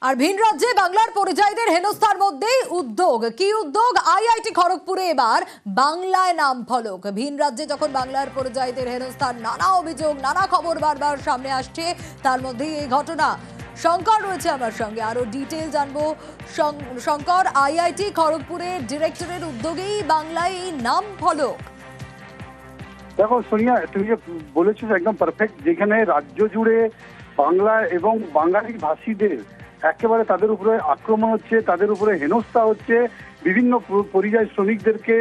আর ভিন রাজ্যে বাংলার পরিযায়ীদের হেনস্থার মধ্যেই উদ্যোগ কি উদ্যোগ আইআইটি খড়গপুরে এবার বাংলায় নাম ফলক। ভিন রাজ্যে যখন বাংলার পরিযায়ীদের হেনস্থার নানা অভিযোগ নানা খবর বারবার সামনে আসছে, তার মধ্যেই এই ঘটনা। শঙ্কর রয়েছে আমার সঙ্গে, আরো ডিটেইল জানবো। শঙ্কর, আইআইটি খড়গপুরের ডিরেক্টরের উদ্যোগেই বাংলায় এই নাম ফলক। দেখো সোনিয়া, তুমি যে বলেছো একদম পারফেক্ট। যেখানে রাজ্য জুড়ে বাংলা এবং বাঙালি ভাষীদের একেবারে তাদের উপরে আক্রমণ হচ্ছে, তাদের উপরে হেনস্থা হচ্ছে, বিভিন্ন পরিযায়ী শ্রমিকদেরকে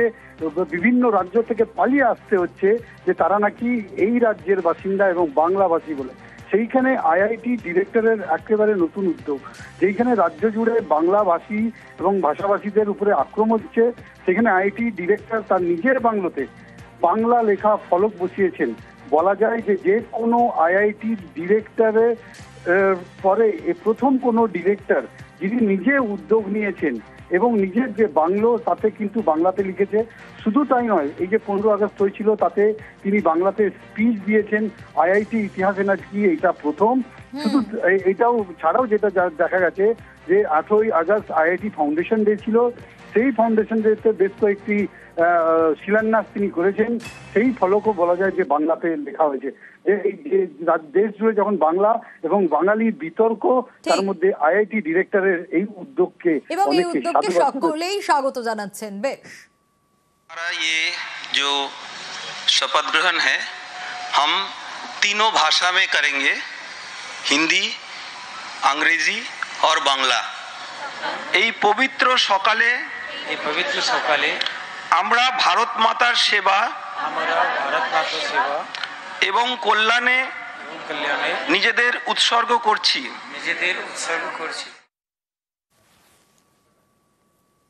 বিভিন্ন রাজ্য থেকে পালিয়ে আসতে হচ্ছে যে তারা নাকি এই রাজ্যের বাসিন্দা এবং বাংলাভাষী বলে। সেইখানে আইআইটি ডিরেক্টরের একেবারে নতুন উদ্যোগ, যেখানে রাজ্য জুড়ে বাংলাভাষী এবং ভাষাভাষীদের উপরে আক্রমণ হচ্ছে, সেখানে আইআইটি ডিরেক্টর তার নিজের বাংলোতে বাংলা লেখা ফলক বসিয়েছেন। বলা যায় যে যে কোনো আইআইটি ডিরেক্টরের পরে প্রথম কোনো ডিরেক্টর যিনি নিজে উদ্যোগ নিয়েছেন এবং নিজের যে বাংলো তাতে কিন্তু বাংলাতে লিখেছে। শুধু তাই নয়, এই যে 15 আগস্ট হয়েছিল তাতে তিনি বাংলাতে স্পিচ দিয়েছেন। আইআইটি ইতিহাসে নাকি এটা প্রথম। শুধু এটাও ছাড়াও যেটা দেখা গেছে যে 8ই আগস্ট আইআইটি ফাউন্ডেশন ডে ছিল, সেই ফাউন্ডেশন ডেতে বেশ কয়েকটি শিলান্যাস তিনি করেছেন। সেই ফলকও বলা যায় যে বাংলাতে লেখা হয়েছে। এই দেশ জুড়ে যখন বাংলা এবং বাঙালির বিতর্ক, তার মধ্যে আইআইটি ডিরেক্টরের এই উদ্যোগকে সকলেই স্বাগত জানাচ্ছেন। বেশ, ये जो शपथ ग्रहण है हम तीनों भाषा में करेंगे, हिंदी, अंग्रेजी और बांग्ला। এই পবিত্র সকালে আমরা ভারত মাতার সেবা এবং কল্যাণে নিজেদের উৎসর্গ করছি।